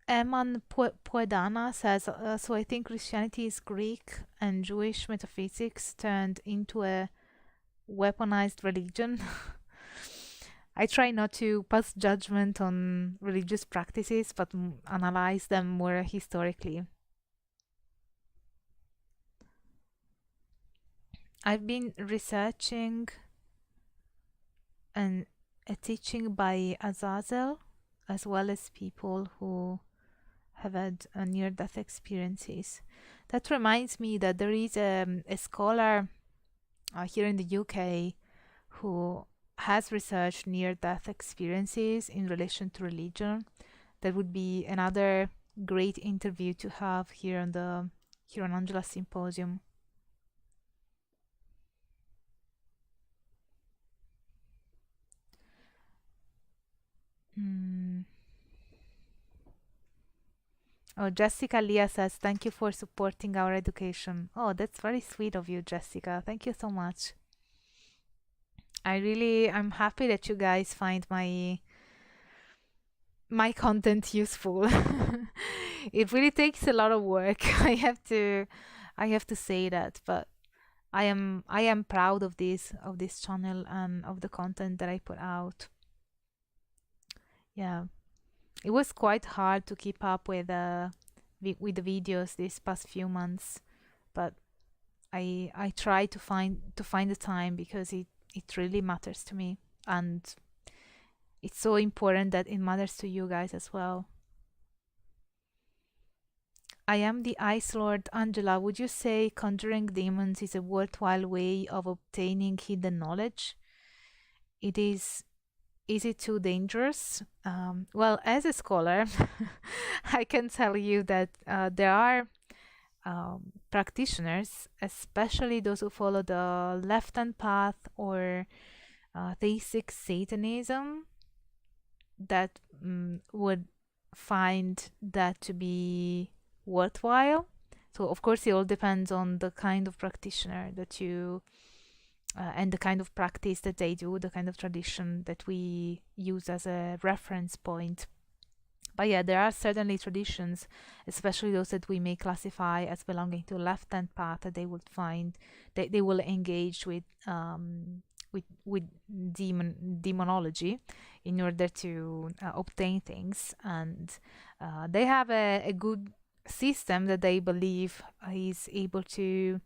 Eman Poedana says, so I think Christianity is Greek and Jewish metaphysics turned into a weaponized religion. I try not to pass judgment on religious practices, but analyze them more historically. I've been researching a teaching by Azazel, as well as people who have had near-death experiences. That reminds me that there is a scholar here in the UK who has researched near-death experiences in relation to religion. That would be another great interview to have here on Angela's Symposium. Oh, Jessica Leah says, thank you for supporting our education. Oh, that's very sweet of you, Jessica. Thank you so much. I'm happy that you guys find my content useful. It really takes a lot of work. I have to say that, but I am proud of this channel and of the content that I put out. Yeah. It was quite hard to keep up with the videos these past few months, but I try to find the time because it really matters to me, and it's so important that it matters to you guys as well. I am the Ice Lord. Angela, would you say conjuring demons is a worthwhile way of obtaining hidden knowledge? It is is it too dangerous? Well, as a scholar, I can tell you that there are practitioners, especially those who follow the left-hand path or theistic Satanism, that would find that to be worthwhile. So, of course, it all depends on the kind of practitioner that you and the kind of practice that they do, the kind of tradition that we use as a reference point. But yeah, there are certainly traditions, especially those that we may classify as belonging to a left-hand path, that they would find they will engage with demonology in order to obtain things, and they have a good system that they believe is able to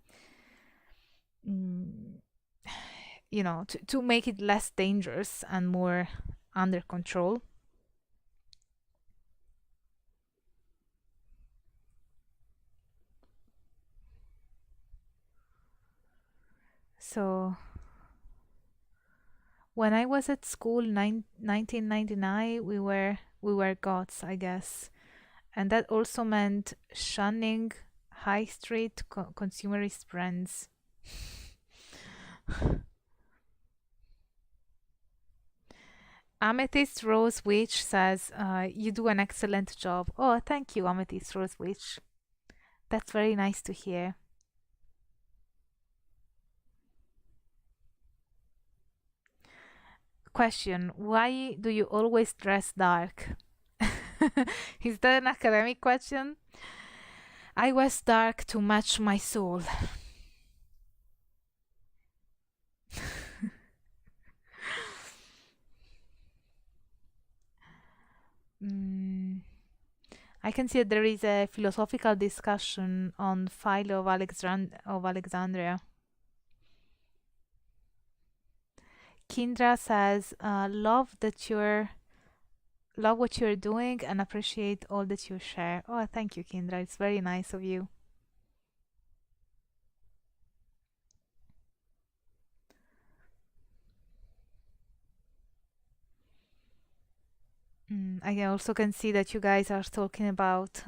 to make it less dangerous and more under control. So when I was at school, 1999, we were gods, I guess, and that also meant shunning high street consumerist brands. Amethyst Rose Witch says, "You do an excellent job." Oh, thank you, Amethyst Rose Witch. That's very nice to hear. Question: why do you always dress dark? Is that an academic question? I wear dark to match my soul. I can see that there is a philosophical discussion on Philo of Alexandria. Kindra says, love what you're doing and appreciate all that you share. Oh, thank you, Kindra. It's very nice of you. I also can see that you guys are talking about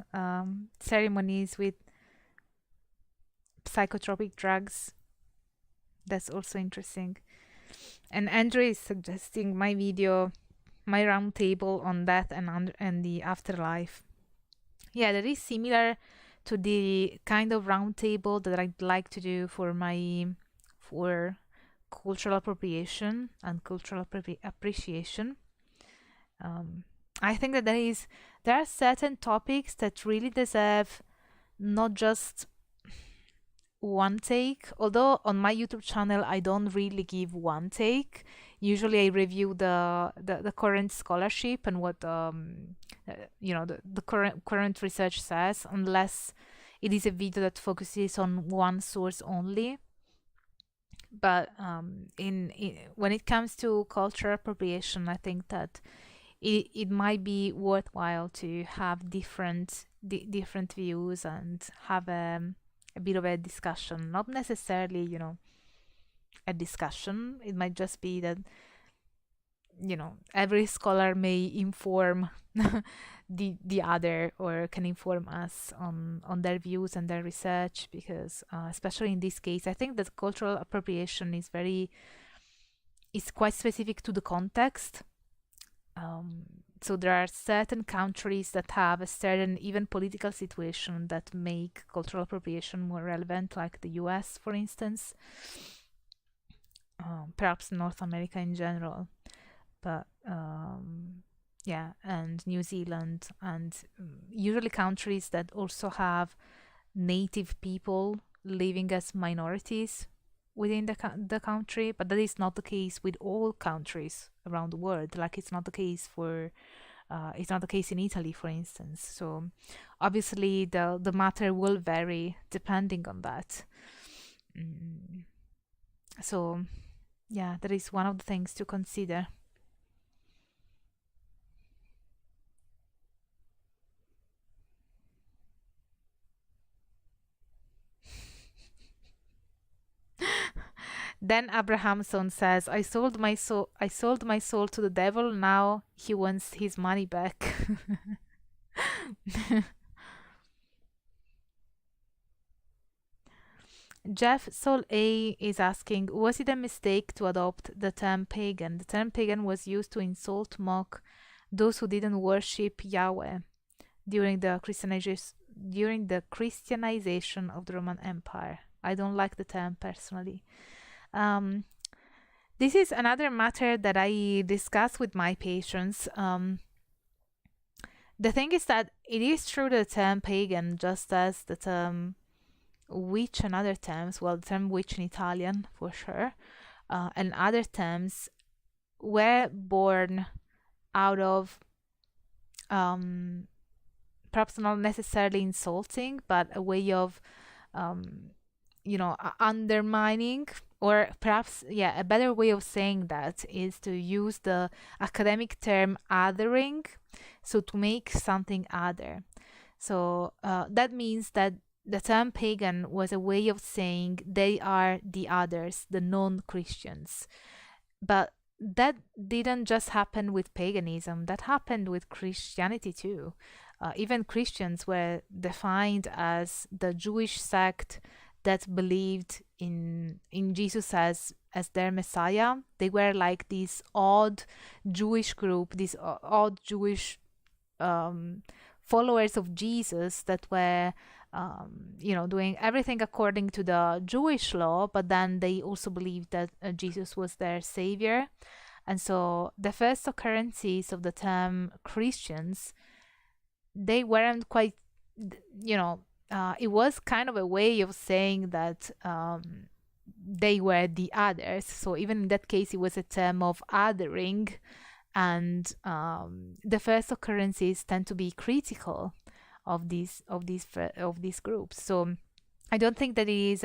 ceremonies with psychotropic drugs. That's also interesting. And Andrew is suggesting my video, my roundtable on death and the afterlife. Yeah, that is similar to the kind of roundtable that I'd like to do for cultural appropriation and cultural appreciation. I think that there are certain topics that really deserve not just one take, although on my YouTube channel I don't really give one take. Usually I review the current scholarship and what the current research says, unless it is a video that focuses on one source only. But when it comes to cultural appropriation, I think that it might be worthwhile to have different views and have a bit of a discussion. Not necessarily, a discussion. It might just be that, every scholar may inform the other, or can inform us on their views and their research, because especially in this case, I think that cultural appropriation is quite specific to the context. So there are certain countries that have a certain even political situation that make cultural appropriation more relevant, like the US, for instance, perhaps North America in general, but yeah, and New Zealand, and usually countries that also have native people living as minorities within the country, but that is not the case with all countries around the world. Like it's not the case in Italy, for instance. So obviously the matter will vary depending on that. So yeah, that is one of the things to consider. Then Abrahamson says, I sold my soul to the devil, now he wants his money back. Jeff Sol A is asking, was it a mistake to adopt the term pagan? The term pagan was used to insult, mock those who didn't worship Yahweh during the Christianization of the Roman Empire. I don't like the term personally. This is another matter that I discuss with my patients. The thing is that it is true the term pagan, just as the term witch and other terms, well, the term witch in Italian for sure, and other terms were born out of perhaps not necessarily insulting, but a way of undermining, or perhaps, a better way of saying that is to use the academic term othering, so to make something other. So that means that the term pagan was a way of saying they are the others, the non-Christians. But that didn't just happen with paganism, that happened with Christianity too. Even Christians were defined as the Jewish sect that believed in Jesus as their Messiah. They were like this odd Jewish group, these odd Jewish followers of Jesus that were doing everything according to the Jewish law, but then they also believed that Jesus was their savior. And so the first occurrences of the term Christians, they weren't quite, it was kind of a way of saying that they were the others. So even in that case, it was a term of othering, and the first occurrences tend to be critical of these groups. So I don't think that it is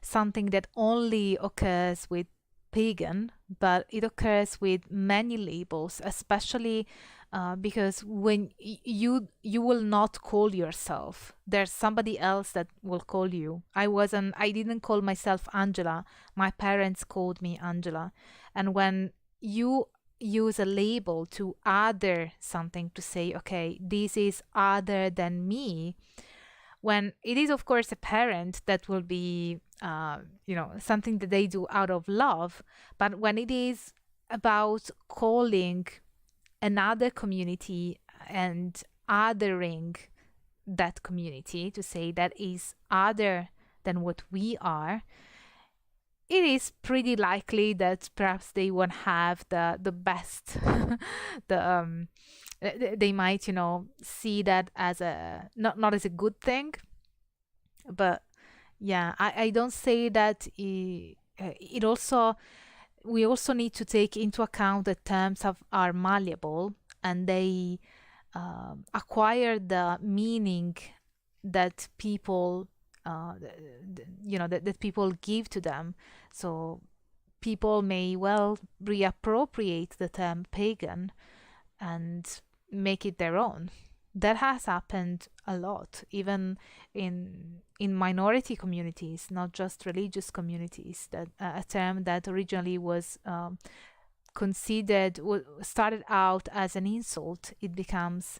something that only occurs with pagan, but it occurs with many labels, especially because when you will not call yourself, there's somebody else that will call you. I didn't call myself Angela, my parents called me Angela. And when you use a label to other something, to say, okay, this is other than me, when it is of course a parent, that will be something that they do out of love. But when it is about calling another community and othering that community, to say that is other than what we are, it is pretty likely that perhaps they won't have the best they might see that as a not as a good thing. But I don't say that it also, we also need to take into account that terms are malleable, and they acquire the meaning that people that people give to them. So people may well reappropriate the term pagan and make it their own. That has happened a lot, even in minority communities, not just religious communities. That a term that originally was started out as an insult, it becomes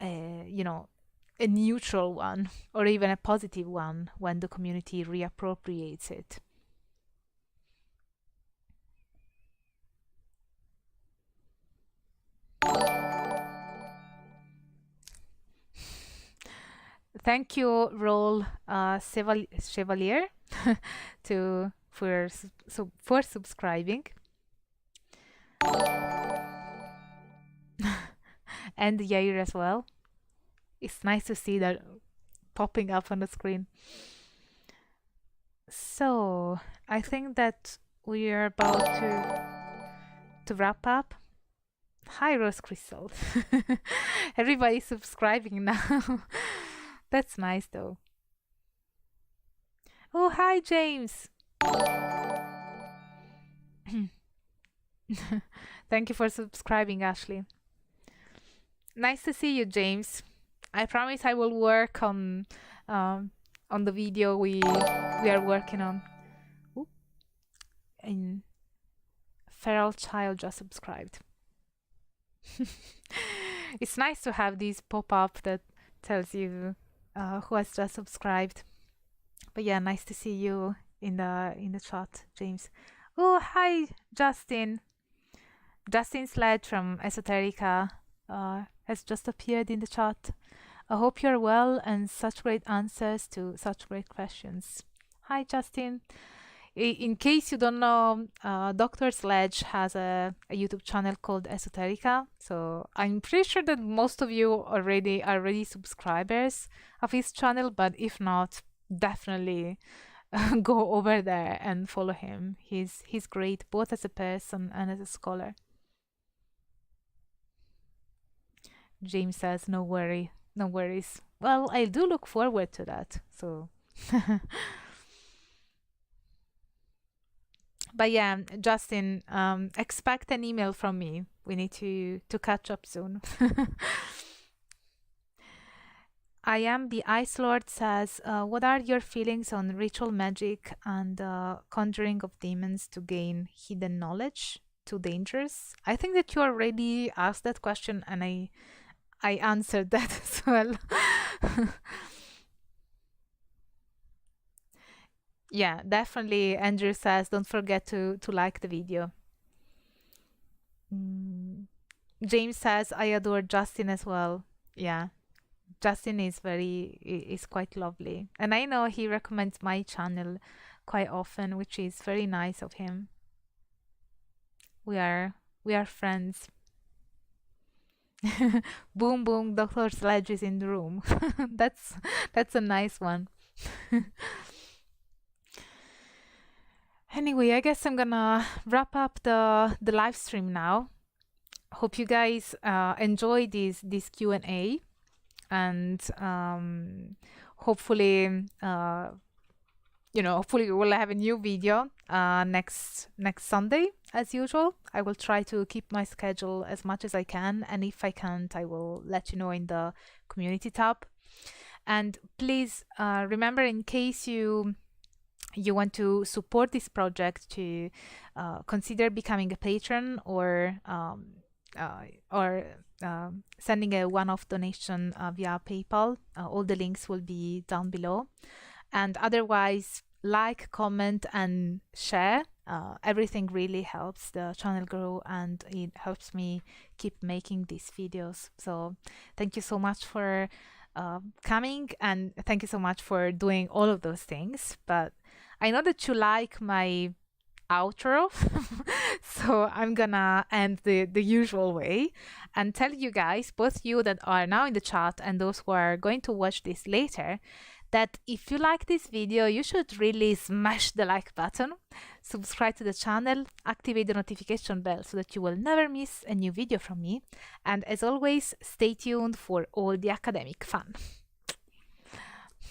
a neutral one, or even a positive one, when the community reappropriates it. Thank you, Roll Chevalier, for subscribing. And Yair as well. It's nice to see that popping up on the screen. So I think that we are about to wrap up. Hi, Rose Crystal. Everybody's subscribing now. That's nice, though. Oh, hi, James. Thank you for subscribing, Ashley. Nice to see you, James. I promise I will work on the video we are working on. in Feral Child just subscribed. It's nice to have these pop up that tells you who has just subscribed. But yeah, nice to see you in the chat, James. Oh, hi, Justin. Justin Sledge from Esoterica has just appeared in the chat. I hope you're well and such great answers to such great questions. Hi, Justin. In case you don't know, Dr. Sledge has a YouTube channel called Esoterica. So I'm pretty sure that most of you are already subscribers of his channel, but if not, definitely go over there and follow him. He's great both as a person and as a scholar. James says, no worries. Well, I do look forward to that. So but yeah, Justin, expect an email from me. We need to catch up soon. I am the Ice Lord says, what are your feelings on ritual magic and conjuring of demons to gain hidden knowledge? Too dangerous? I think that you already asked that question and I answered that as well. Yeah, definitely. Andrew says, don't forget to like the video. James says, I adore Justin as well. Yeah, Justin is quite lovely, and I know he recommends my channel quite often, which is very nice of him. We are friends. Boom boom, Dr. Sledge is in the room. that's a nice one. Anyway, I guess I'm gonna wrap up the live stream now. Hope you guys enjoy this Q&A, and hopefully hopefully we'll have a new video next Sunday as usual. I will try to keep my schedule as much as I can, and if I can't, I will let you know in the community tab. And please remember, in case you want to support this project, to consider becoming a patron or sending a one-off donation via PayPal. All the links will be down below. And otherwise, like, comment, and share. Everything really helps the channel grow, and it helps me keep making these videos. So thank you so much for coming, and thank you so much for doing all of those things. But I know that you like my outro, so I'm gonna end the usual way and tell you guys, both you that are now in the chat and those who are going to watch this later, that if you like this video, you should really smash the like button, subscribe to the channel, activate the notification bell so that you will never miss a new video from me, and as always, stay tuned for all the academic fun.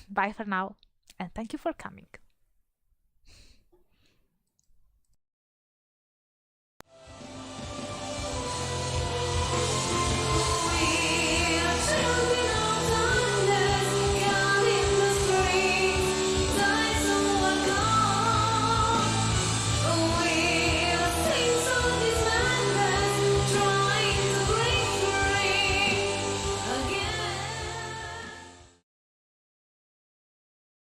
Bye for now, and thank you for coming.